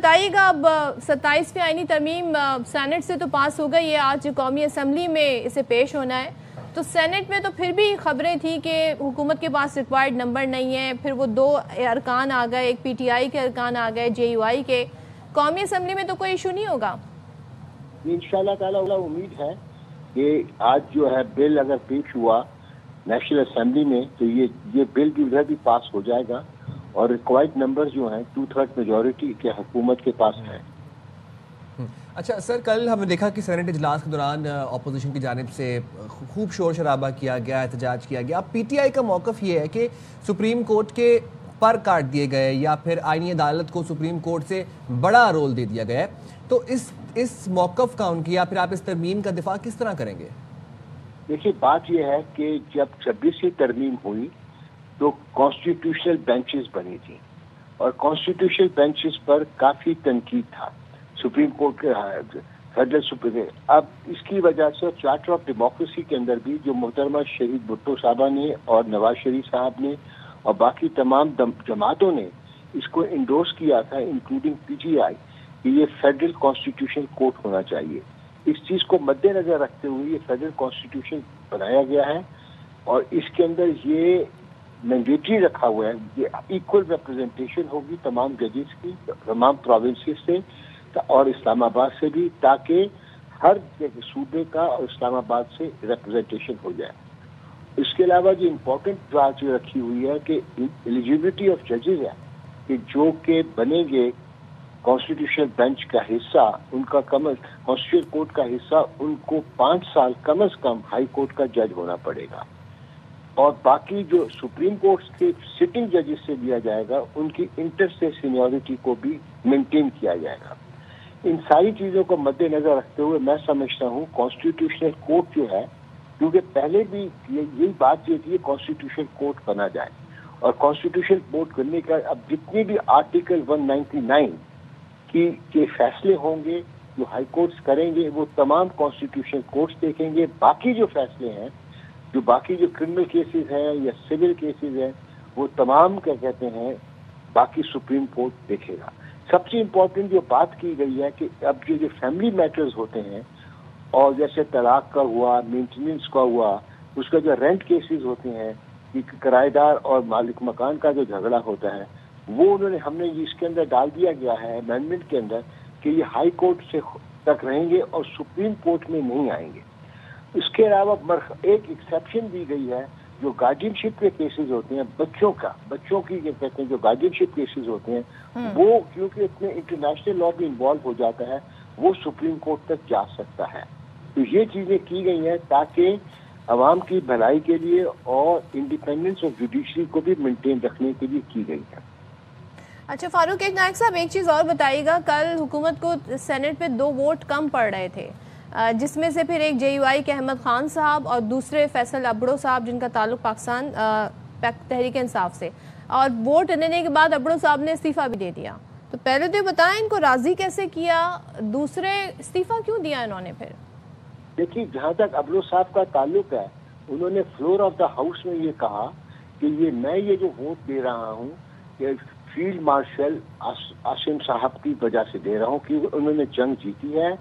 بتائیے گا اب 27ویں آئینی ترمیم سینٹ سے تو پاس ہو گئی ہے، آج قومی اسمبلی میں اسے پیش ہونا ہے، تو سینٹ میں تو پھر بھی خبریں تھیں کہ حکومت کے پاس ریکوائرڈ نمبر نہیں ہے، پھر وہ 2 ارکان آ گئے، ایک پی ٹی آئی کے ارکان آ گئے، جے یو آئی کے. قومی اسمبلی میں تو کوئی ایشو نہیں ہوگا؟ انشاءاللہ تعالیٰ امید ہے کہ آج جو ہے بل اگر پیش ہوا نیشنل اسمبلی میں تو یہ بل بھی ادھر بھی پاس ہو جائے گا، اور ریکوائرڈ نمبر جو ہیں 2/3 میجورٹی کے حکومت کے پاس ہے. اچھا سر، کل ہم نے دیکھا کہ سینٹ اجلاس کے دوران اپوزیشن کی جانب سے خوب شور شرابہ کیا گیا، احتجاج کیا گیا. اب پی ٹی آئی کا موقف یہ ہے کہ سپریم کورٹ کے پر کاٹ دیے گئے یا پھر آئینی عدالت کو سپریم کورٹ سے بڑا رول دے دیا گیا ہے، تو اس موقف کا ان کی یا پھر آپ اس ترمیم کا دفاع کس طرح کریں گے؟ دیکھیے بات یہ ہے کہ جب 26ویں ترمیم ہوئی تو کانسٹیٹیوشنل بینچز بنی تھی، اور کانسٹیٹیوشنل بینچز پر کافی تنقید تھا سپریم کورٹ کے فیڈرل سپریم. اب اس کی وجہ سے چارٹر آف ڈیموکریسی کے اندر بھی جو محترمہ شہید بھٹو صاحبہ نے اور نواز شریف صاحب نے اور باقی تمام جماعتوں نے اس کو انڈورس کیا تھا، انکلوڈنگ پی ٹی آئی، کہ یہ فیڈرل کانسٹیٹیوشن کورٹ ہونا چاہیے. اس چیز کو مد نظر رکھتے ہوئے یہ فیڈرل کانسٹیٹیوشن بنایا گیا ہے، اور اس کے اندر یہ مینڈیٹری رکھا ہوا ہے کہ ایکول ریپرزنٹیشن ہوگی تمام ججز کی، تمام پروونسز سے اور اسلام آباد سے بھی، تاکہ ہر صوبے کا اور اسلام آباد سے ریپرزنٹیشن ہو جائے. اس کے علاوہ جو امپورٹنٹ بات جو رکھی ہوئی ہے کہ ایلیجیبلٹی آف ججز ہے کہ جو کہ بنیں گے کانسٹیٹیوشن بینچ کا حصہ، ان کا کانسٹیٹیوشن کورٹ کا حصہ، ان کو 5 سال کم از کم ہائی کورٹ کا جج ہونا پڑے گا، اور باقی جو سپریم کورٹ کے سٹنگ ججز سے دیا جائے گا ان کی انٹر سے سینیورٹی کو بھی مینٹین کیا جائے گا. ان ساری چیزوں کو مد نظر رکھتے ہوئے میں سمجھتا ہوں کانسٹیٹیوشنل کورٹ جو ہے، کیونکہ پہلے بھی یہی بات یہ تھی کانسٹیٹیوشن کورٹ بنا جائے، اور کانسٹیٹیوشن کورٹ کرنے کا اب جتنے بھی آرٹیکل 199 کے فیصلے ہوں گے جو ہائی کورٹس کریں گے وہ تمام کانسٹیٹیوشن کورٹس دیکھیں گے. باقی جو فیصلے ہیں، جو باقی جو کرمنل کیسز ہیں یا سول کیسز ہیں، وہ تمام کیا کہتے ہیں باقی سپریم کورٹ دیکھے گا. سب سے امپورٹنٹ جو بات کی گئی ہے کہ اب جو فیملی میٹرز ہوتے ہیں، اور جیسے طلاق کا ہوا، مینٹیننس کا ہوا، اس کا جو رینٹ کیسز ہوتے ہیں، کرایہ دار اور مالک مکان کا جو جھگڑا ہوتا ہے، وہ ہم نے اس کے اندر ڈال دیا گیا ہے امینڈمنٹ کے اندر کہ یہ ہائی کورٹ سے تک رہیں گے اور سپریم کورٹ میں نہیں آئیں گے. اس کے علاوہ ایک ایکسیپشن دی گئی ہے جو گارڈین شپ کے کیسز ہوتے ہیں، بچوں کی کہتے ہیں جو گارڈین شپ کیسز ہوتے ہیں، وہ کیونکہ اتنے انٹرنیشنل لا بھی انوالو ہو جاتا ہے، وہ سپریم کورٹ تک جا سکتا ہے. تو یہ چیزیں کی گئی ہیں تاکہ عوام کی بھلائی کے لیے اور انڈیپینڈنس آف جوڈیشری کو بھی مینٹین رکھنے کے لیے کی گئی ہے. اچھا فاروق نائک صاحب، ایک چیز اور بتائیے گا، کل حکومت کو سینٹ پہ 2 ووٹ کم پڑ رہے تھے، جس میں سے پھر ایک جے یو آئی کے احمد خان صاحب اور دوسرے فیصل ابڑو صاحب جن کا تعلق پاکستان تحریک انصاف سے، اور ووٹ لینے کے بعد ابڑو صاحب نے استعفیٰ بھی دے دیا. تو پہلے تو یہ بتائیں ان کو راضی کیسے کیا، دوسرے استعفیٰ کیوں دیا انہوں نے پھر؟ دیکھیے جہاں تک ابڑو صاحب کا تعلق ہے، انہوں نے فلور آف دا ہاؤس میں یہ کہا کہ میں یہ جو ووٹ دے رہا ہوں کہ فیلڈ مارشل عاصم صاحب کی وجہ سے دے رہا ہوں، کیونکہ انہوں نے جنگ جیتی ہے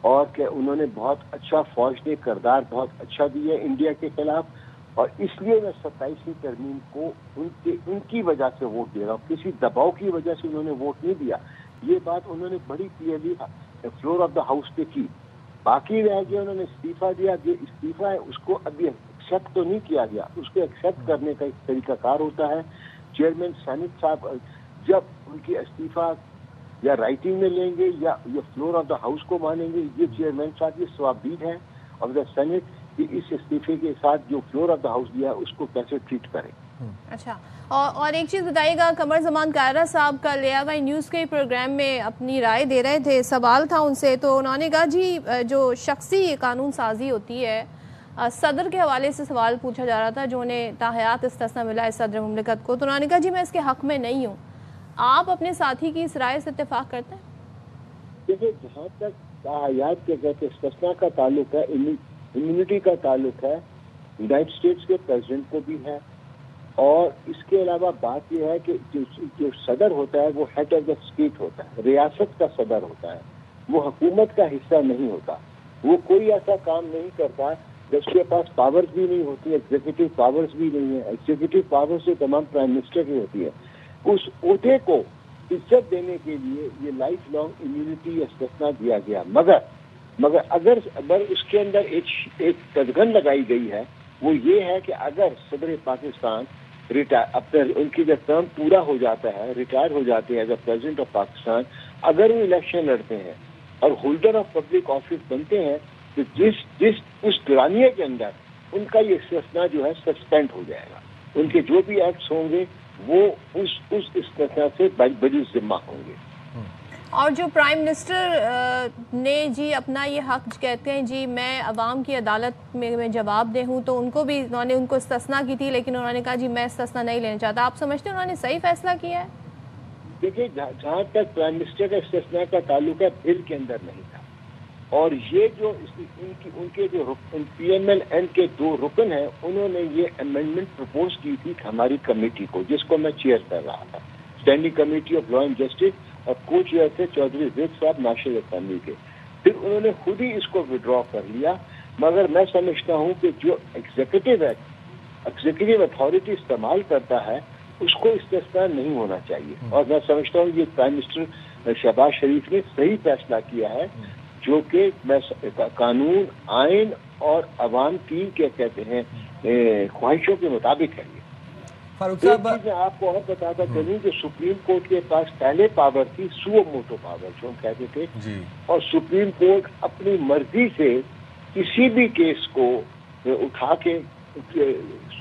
اور کہ انہوں نے بہت اچھا فوج نے کردار بہت اچھا دیا ہے انڈیا کے خلاف، اور اس لیے میں 27ویں ترمیم کو ان کی وجہ سے ووٹ دے رہا ہوں، کسی دباؤ کی وجہ سے انہوں نے ووٹ نہیں دیا. یہ بات انہوں نے بڑی clearly floor of the house پہ کی. باقی رہ گیا انہوں نے استعفیٰ دیا، جو استعفیٰ ہے اس کو ابھی ایکسیپٹ تو نہیں کیا گیا، اس کو ایکسیپٹ کرنے کا ایک طریقہ کار ہوتا ہے. چیئرمین سینٹ صاحب جب ان کی استعفیٰ یا رائٹنگ میں لیں گے یا فلور آف دا ہاؤس کو مانیں گے، یہ چیئرمین صاحب یہ ثوابدید ہے آف دا سینٹ کہ اس استعفے کے ساتھ جو فلور آف دا ہاؤس دیا اس کو کیسے ٹریٹ کریں. اچھا، اور ایک چیز بتائیے گا، قمر زمان کائرہ صاحب کا لیا وائی نیوز کے پروگرام میں اپنی رائے دے رہے تھے، سوال تھا ان سے، تو انہوں نے کہا جی جو شخصی قانون سازی ہوتی ہے، صدر کے حوالے سے سوال پوچھا جا رہا تھا جو انہیں تاحیات استثناء ملا ہے صدر مملکت کو، تو انہوں نے کہا جی میں اس کے حق میں نہیں ہوں. آپ اپنے ساتھی کی اس رائے سے اتفاق کرتے ہیں؟ دیکھیں جہاں تک تاحیات کے کہتے استثناء کا تعلق ہے، امیونٹی کا تعلق ہے، یونائٹڈ اسٹیٹس کے پریزیڈنٹ کو بھی ہے اور اس کے علاوہ بات یہ ہے کہ جو صدر ہوتا ہے وہ ہیڈ آف دا اسٹیٹ ہوتا ہے، ریاست کا صدر ہوتا ہے، وہ حکومت کا حصہ نہیں ہوتا. وہ کوئی ایسا کام نہیں کرتا جس کے پاس پاورز بھی نہیں ہوتی، ایگزیکٹو پاورز بھی نہیں ہے. ایگزیکٹو پاورز جو تمام پرائم منسٹر کی ہوتی ہے. اس عہدے کو عزت دینے کے لیے یہ لائف لانگ امیونٹی استثنا دیا گیا. مگر اگر اس کے اندر ایک قدغن لگائی گئی ہے، وہ یہ ہے کہ اگر صدر پاکستان ان کی جب ٹرم پورا ہو جاتا ہے، ریٹائر ہو جاتے ہیں as a president of Pakistan, اگر وہ الیکشن لڑتے ہیں اور ہولڈر آف پبلک آفس بنتے ہیں تو اس دورانیے کے اندر ان کا یہ استثنا جو ہے سسپینڈ ہو جائے گا. ان کے جو بھی ایکٹس ہوں گے وہ اس استثنا سے بری ذمہ ہوں گے. اور جو پرائم منسٹر نے جی اپنا یہ حق کہتے ہیں جی میں عوام کی عدالت میں جواب دے ہوں، تو ان کو بھی انہوں نے ان کو استثنا کی تھی، لیکن انہوں نے کہا جی میں استثنا نہیں لینا چاہتا. آپ سمجھتے ہیں انہوں نے صحیح فیصلہ کیا ہے؟ دیکھیے جہاں تک پرائم منسٹر کا استثنا کا تعلق ہے بل کے اندر نہیں تھا، اور یہ جو ان کے جو پی ایم ایل این کے 2 رکن ہیں انہوں نے یہ امینڈمنٹ پرپوز کی تھی ہماری کمیٹی کو، جس کو میں چیئر کر رہا تھا، standing committee of law and justice, اور کو چیئر تھے چودھری زید صاحب ناشد اسلامی کے. پھر انہوں نے خود ہی اس کو وڈرا کر لیا. مگر میں سمجھتا ہوں کہ جو ایگزیکٹو اتھارٹی استعمال کرتا ہے اس کو استثنا نہیں ہونا چاہیے. اور میں سمجھتا ہوں یہ پرائم منسٹر شہباز شریف نے صحیح فیصلہ کیا ہے، جو کہ قانون، آئین اور عوام کی کیا کہتے ہیں خواہشوں کے مطابق ہے. فاروق صاحب میں آپ کو اور بتاتا چلوں کہ سپریم کورٹ کے پاس پہلے پاور تھی سو موٹو پاور جو ہم کہتے تھے جی، اور سپریم کورٹ اپنی مرضی سے کسی بھی کیس کو اٹھا کے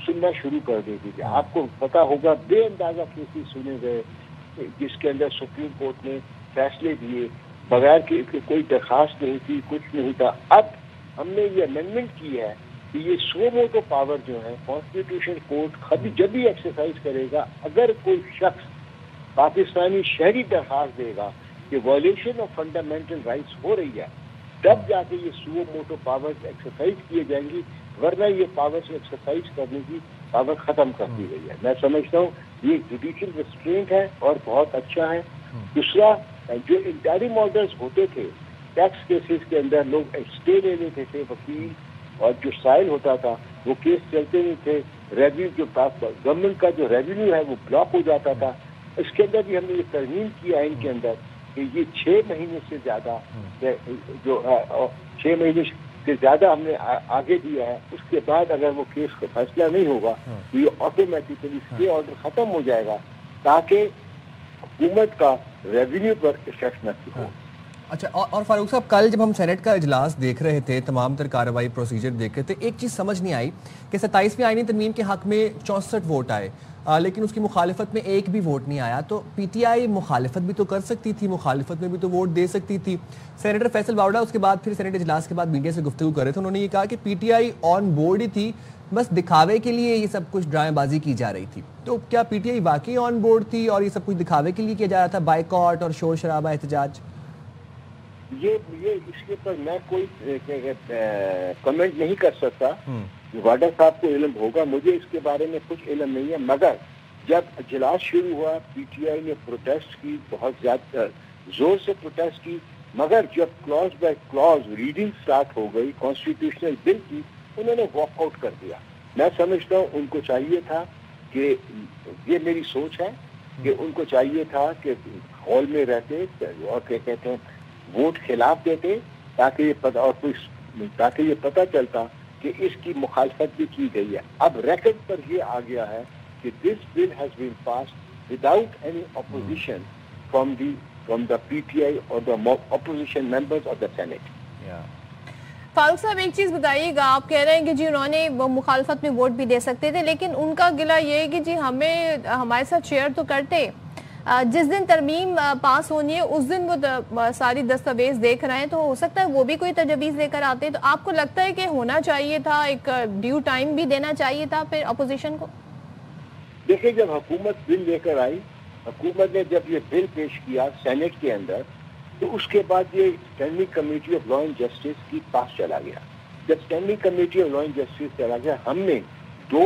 سننا شروع کر دیتی تھی. آپ کو پتا ہوگا بے اندازہ کیسز سنے گئے جس کے اندر سپریم کورٹ نے فیصلے دیے بغیر کہ کوئی درخواست نہیں تھی، کچھ نہیں تھا. اب ہم نے یہ امینڈمنٹ کی ہے کہ یہ سو موٹو پاور جو ہے کانسٹیٹیوشن کورٹ جب بھی ایکسرسائز کرے گا، اگر کوئی شخص پاکستانی شہری درخواست دے گا کہ وائلیشن آف فنڈامنٹل رائٹس ہو رہی ہے، تب جا کے یہ سو موٹو پاور ایکسرسائز کیے جائیں گی، ورنہ یہ پاور ایکسرسائز کرنے کی پاور ختم کر دی گئی ہے. میں سمجھتا ہوں یہ جوڈیشل ریسٹرینٹ ہے اور بہت اچھا ہے. دوسرا، جو انٹرم آرڈرز ہوتے تھے ٹیکس کیسز کے اندر، لوگ اسٹے لے لیتے تھے، وکیل اور جو سائل ہوتا تھا وہ کیس چلتے نہیں تھے، ریونیو جو گورنمنٹ کا جو ریونیو ہے وہ بلاک ہو جاتا تھا. اس کے اندر بھی ہم نے یہ ترمیم کیا ہے ان کے اندر کہ یہ 6 مہینے سے زیادہ جو 6 مہینے سے زیادہ ہم نے آگے دیا ہے. اس کے بعد اگر وہ کیس کا فیصلہ نہیں ہوگا تو یہ آٹومیٹیکلی اسٹے آرڈر ختم ہو جائے گا تاکہ حکومت کا ریونیو پر افیکٹ نہ ہو. اچھا، اور فاروق صاحب کل جب ہم سینٹ کا اجلاس دیکھ رہے تھے، تمام تر کارروائی پروسیجر دیکھ رہے تھے، ایک چیز سمجھ نہیں آئی کہ 27ویں آئینی ترمیم کے حق میں 64 ووٹ آئے، لیکن اس کی مخالفت میں ایک بھی ووٹ نہیں آیا. تو پی ٹی آئی مخالفت بھی تو کر سکتی تھی، مخالفت میں بھی تو ووٹ دے سکتی تھی. سینیٹر فیصل باوڑا اس کے بعد پھر سینٹ اجلاس کے بعد میڈیا سے گفتگو کر رہے تھے، انہوں نے یہ کہا کہ پی ٹی آئی آن بورڈ ہی تھی، بس دکھاوے کے لیے یہ سب کچھ ڈرامے بازی کی جا رہی تھی. تو کیا پی ٹی آئی واقعی آن بورڈ تھی اور یہ سب کچھ دکھاوے کے لیے کیا جا رہا تھا، بائیکاٹ اور شور شرابہ احتجاج؟ یہ اس کے پر میں کوئی کمنٹ نہیں کر سکتا. واڈر صاحب کو علم ہوگا، مجھے اس کے بارے میں کچھ علم نہیں ہے. مگر جب اجلاس شروع ہوا پی ٹی آئی نے پروٹیسٹ کی، بہت زیادہ زور سے پروٹیسٹ کی. مگر جب clause by clause reading start ہو گئی کانسٹیٹیوشنل بل کی، انہوں نے واک آؤٹ کر دیا. میں سمجھتا ہوں ان کو چاہیے تھا کہ یہ میری سوچ ہے کہ ان کو چاہیے تھا کہ ہال میں رہتے اور کیا کہتے ہیں ووٹ خلاف دیتے تاکہ یہ پتہ چلتا کہ اس کی مخالفت بھی کی گئی ہے. اب ریکارڈ پر یہ آ گیا ہے کہ this bill has been passed without any opposition from the P T I اور the opposition members of the senate. Farooq صاحب ایک چیز بتائیے گا، آپ کہہ رہے ہیں کہ جی انہوں نے مخالفت میں ووٹ بھی دے سکتے تھے، لیکن ان کا گلہ یہ ہے کہ جی ہمارے ساتھ شیئر تو کرتے، جس دن ترمیم پاس ہونی ہے اس دن وہ ساری دستاویز دیکھ رہے ہیں، تو ہو سکتا ہے وہ بھی کوئی تجویز لے کر آتے. تو آپ کو لگتا ہے کہ ہونا چاہیے تھا، ایک ڈیو ٹائم بھی دینا چاہیے تھا پھر اپوزیشن کو؟ دیکھیں، جب حکومت بل لے کر آئی، حکومت نے جب یہ بل پیش کیا سینٹ کے اندر، تو اس کے بعد یہ standing committee of law and justice کی پاس چلا گیا. جب standing committee of law and justice چلا گیا، ہم نے 2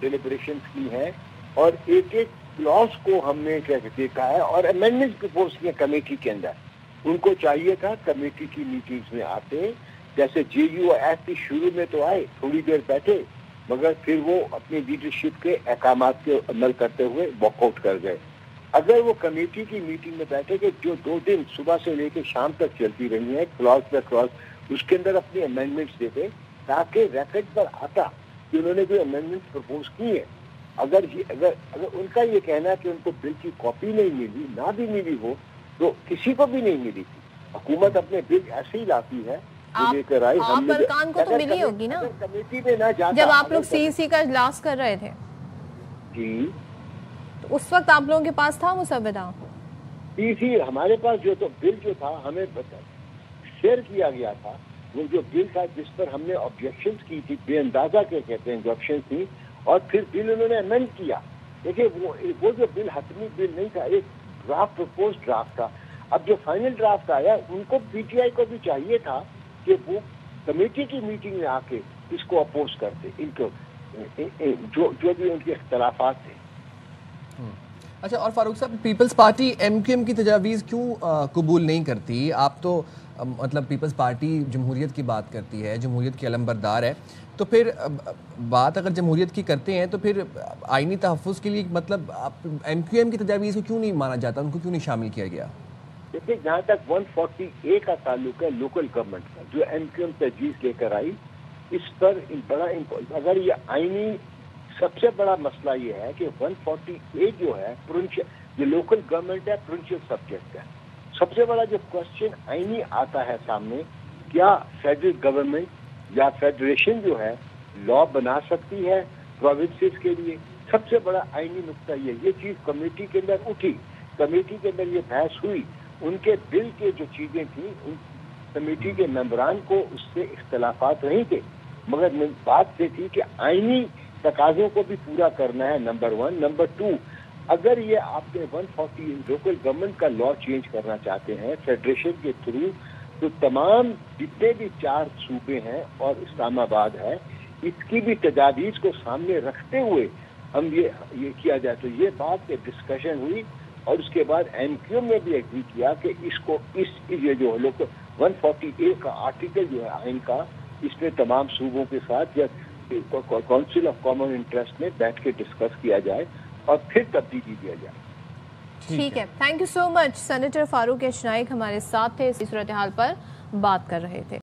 ڈیلیبریشن کی ہیں اور ایک ایک کلاس کو ہم نے کیا دیکھا ہے اور امینڈمنٹ پرپوز کیے کمیٹی کے اندر. ان کو چاہیے تھا کمیٹی کی میٹنگز میں آتے, جیسے جے یو ایف کی شروع میں تو آئے, تھوڑی دیر بیٹھے, مگر پھر وہ اپنی لیڈرشپ کے احکامات کے عمل کرتے ہوئے واک آؤٹ کر گئے. اگر وہ کمیٹی کی میٹنگ میں بیٹھے کہ جو 2 دن صبح سے لے کے شام تک چلتی رہی ہیں کلاس بائی کلاس, اس کے اندر اپنی امینڈمنٹس دیتے تاکہ ریکارڈ پر آتا کہ انہوں نے کوئی امینڈمنٹس پرپوز کی ہے. اگر ان کا یہ کہنا ہے کہ ان کو بل کی کاپی نہیں ملی, نہ بھی ملی ہو تو کسی کو بھی نہیں ملی تھی. حکومت اپنے بل ایسے ہی لاتی ہے لے کر آئی. آپ ارکان کو تو ملی ہوگی نا کمیٹی میں نہ جاتا جب آپ لوگ سی سی کا اجلاس کر رہے تھے, جی تو اس وقت آپ لوگوں کے پاس تھا مسودہ؟ سی ہمارے پاس جو تو بل جو تھا ہمیں شیئر کیا گیا تھا. وہ جو بل تھا جس پر ہم نے آبجیکشنز کی تھی, بے اندازہ کے کہتے ہیں آبجیکشن تھی, اور پھر بل انہوں نے امینڈ کیا. دیکھیے وہ جو بل حتمی بل نہیں تھا, ایک ڈرافٹ پرپوز ڈرافٹ تھا. اب جو فائنل ڈرافٹ آیا ان کو پی ٹی آئی کو بھی چاہیے تھا کہ وہ کمیٹی کی میٹنگ میں آ کے اس کو اپوز کرتے, ان کو جو بھی ان کے اختلافات تھے. اچھا, اور فاروق صاحب, peoples party M Q M کی تجاویز کیوں قبول نہیں کرتی؟ آپ تو مطلب پیپلز پارٹی جمہوریت کی بات کرتی ہے, جمہوریت کی علم بردار ہے, تو پھر بات اگر جمہوریت کی کرتے ہیں تو پھر آئینی تحفظ کے لیے مطلب ایم کیو ایم کی تجاویز کو کیوں نہیں مانا جاتا, ان کو کیوں نہیں شامل کیا گیا؟ دیکھیے جہاں تک 140A کا تعلق ہے لوکل گورنمنٹ کا, جو ایم کیو ایم تجویز لے کر آئی, اس پر بڑا اگر یہ آئینی سب سے بڑا مسئلہ یہ ہے کہ 140A جو ہے جو لوکل گورنمنٹ ہے پروونشل سبجیکٹ ہے. سب سے بڑا جو کوشچن آئینی آتا ہے سامنے, کیا فیڈرل گورنمنٹ یا فیڈریشن جو ہے لا بنا سکتی ہے پروونسز کے لیے؟ سب سے بڑا آئینی نقطہ یہ چیز کمیٹی کے اندر اٹھی, کمیٹی کے اندر یہ بحث ہوئی. ان کے بل کے جو چیزیں تھیں ان کمیٹی کے ممبران کو اس سے اختلافات نہیں تھے, مگر بات یہ تھی کہ آئینی تقاضوں کو بھی پورا کرنا ہے, نمبر 1. نمبر 2, اگر یہ آپ نے 140 لوکل گورنمنٹ کا لا چینج کرنا چاہتے ہیں فیڈریشن کے تھرو, تو تمام جتنے بھی 4 صوبے ہیں اور اسلام آباد ہے, اس کی بھی تجاویز کو سامنے رکھتے ہوئے ہم یہ کیا جائے. تو یہ بات پہ ڈسکشن ہوئی اور اس کے بعد ایم کیو نے بھی ایگری کیا کہ اس کو یہ جو لوگ 140A کا آرٹیکل جو ہے آئین کا, اس میں تمام صوبوں کے ساتھ یا کونسل آف کامن انٹرسٹ میں بیٹھ کے ڈسکس کیا جائے اور پھر تبدیلی دیا جائے. ٹھیک ہے, thank you so much. Senator Farooq Naek ہمارے ساتھ تھے, اسی صورتحال پر بات کر رہے تھے.